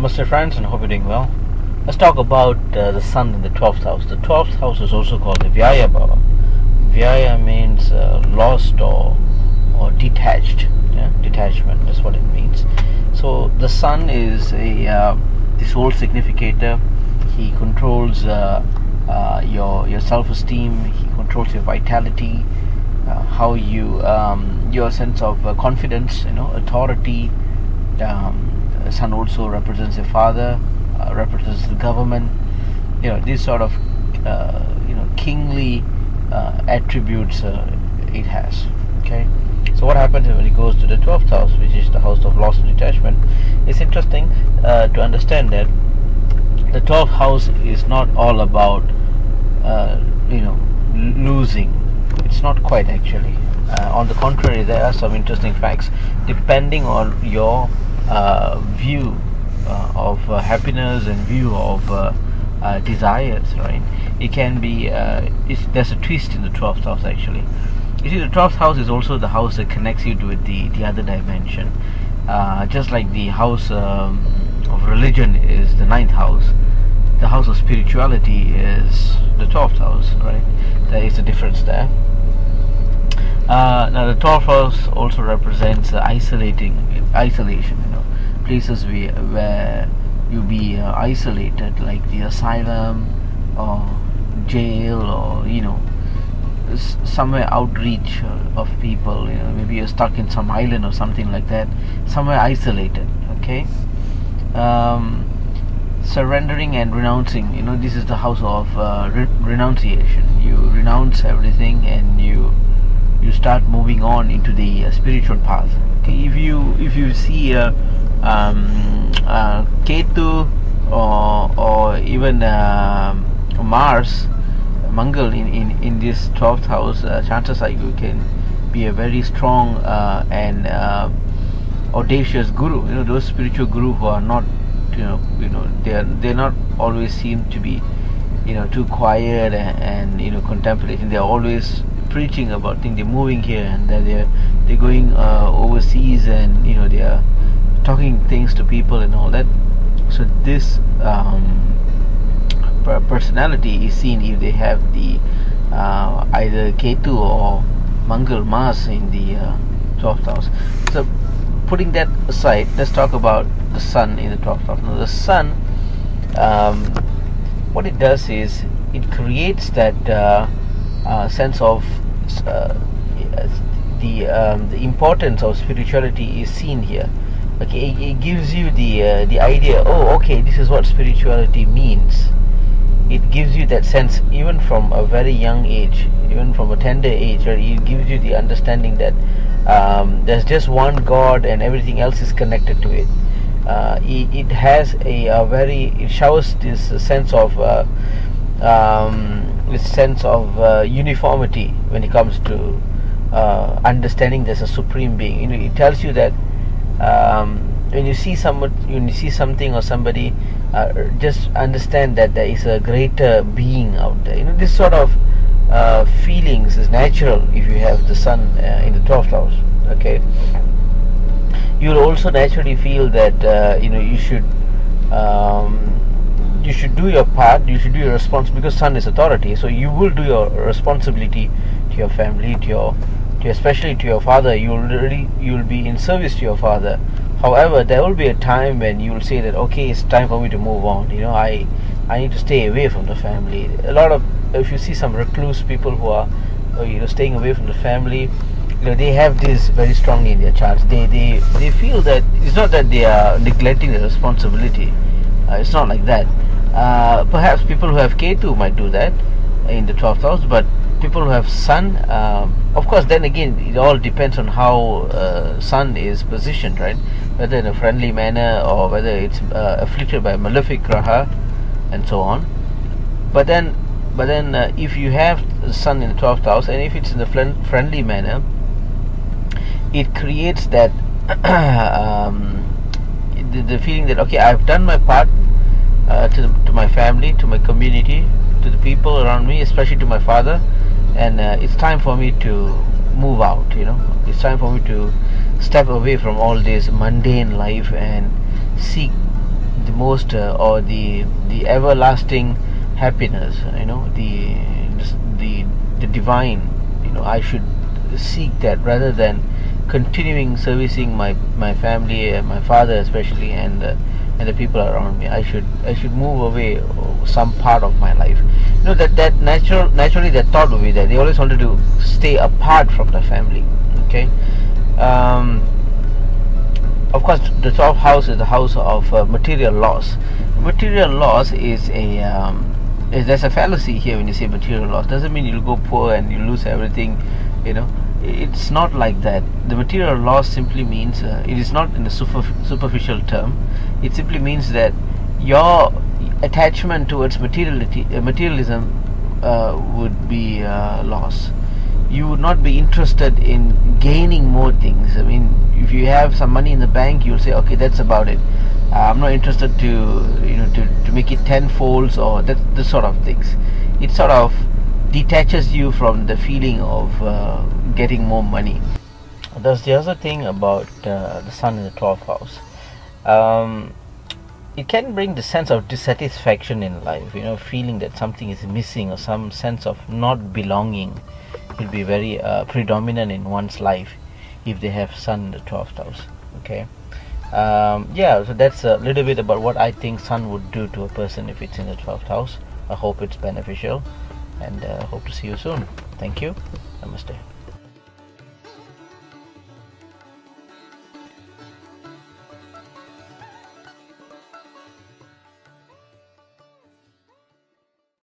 Namaste friends, and hope you're doing well. Let's talk about the sun in the 12th house. The 12th house is also called the Vyaya Bhava. Vyaya means lost or detached. Yeah? Detachment, that's what it means. So the sun is the soul significator. He controls your self-esteem. He controls your vitality, how you your sense of confidence, authority. Sun also represents the father, represents the government. These sort of kingly attributes it has. Okay, so what happens when it goes to the 12th house, which is the house of loss and detachment? It's interesting to understand that the 12th house is not all about losing. It's not quite, actually. On the contrary, there are some interesting facts depending on your view of happiness and view of desires, right? It can be there's a twist in the 12th house, actually. You see, the 12th house is also the house that connects you with the other dimension, just like the house of religion is the 9th house. The house of spirituality is the 12th house, right? There is a difference there. Now the 12th house also represents isolation, places where you be isolated, like the asylum or jail, or somewhere outreach of people. Maybe you're stuck in some island or something like that, somewhere isolated. Okay. Surrendering and renouncing. This is the house of renunciation. You renounce everything and you start moving on into the spiritual path. Okay, if you see Ketu or even Mars, Mangal in this 12th house, chances are you can be a very strong and audacious guru. Those spiritual guru who are not, they're not always seem to be, too quiet and contemplating. They're always preaching about things. They're moving here and there. They're going overseas, and they are talking things to people and all that. So this personality is seen if they have the either Ketu or Mangal, Mars in the 12th house. So putting that aside, let's talk about the sun in the 12th house. Now the sun, what it does is it creates that sense of the importance of spirituality is seen here. Okay, it gives you the idea. Oh, okay, this is what spirituality means. It gives you that sense, even from a very young age, even from a tender age. Right? It gives you the understanding that there's just one God and everything else is connected to it. It has it showers this sense of uniformity when it comes to understanding there's a supreme being. It tells you that when you see something or somebody, just understand that there is a greater being out there. This sort of feelings is natural if you have the sun in the 12th house. Okay, you'll also naturally feel that you should do your part. You should do your responsibility, because sun is authority. So you will do your responsibility to your family, especially to your father. You'll be in service to your father. However, there will be a time when you will say that, okay, it's time for me to move on. I need to stay away from the family. If you see some recluse people who are staying away from the family, they have this very strongly in their charts. They feel that it's not that they are neglecting the responsibility. It's not like that. Perhaps people who have Ketu might do that in the 12th house, but people who have sun, of course, then again, it all depends on how sun is positioned, right? Whether in a friendly manner or whether it's afflicted by malefic graha and so on. But then if you have the sun in the 12th house, and if it's in a friendly manner, it creates that the feeling that, okay, I've done my part to my family, to my community, to the people around me, especially to my father, and it's time for me to move out. It's time for me to step away from all this mundane life and seek the most or the everlasting happiness, the divine, I should seek that rather than continuing servicing my family, my father especially, and the people around me. I should move away some part of my life. That naturally that thought would be there. They always wanted to stay apart from the family. Okay. Of course, the 12th house is the house of material loss. Material loss is there's a fallacy here when you say material loss. Doesn't mean you'll go poor and you lose everything. It's not like that. The material loss simply means it is not in the superficial term. It simply means that your attachment towards materialism would be lost. You would not be interested in gaining more things. I mean, if you have some money in the bank, you'll say, okay, that's about it. I'm not interested to make it tenfolds or that sort of things. It sort of detaches you from the feeling of getting more money. There's the other thing about the sun in the 12th house. It can bring the sense of dissatisfaction in life, feeling that something is missing or some sense of not belonging will be very predominant in one's life if they have sun in the 12th house. Okay. So that's a little bit about what I think sun would do to a person if it's in the 12th house. I hope it's beneficial, and hope to see you soon. Thank you. Namaste.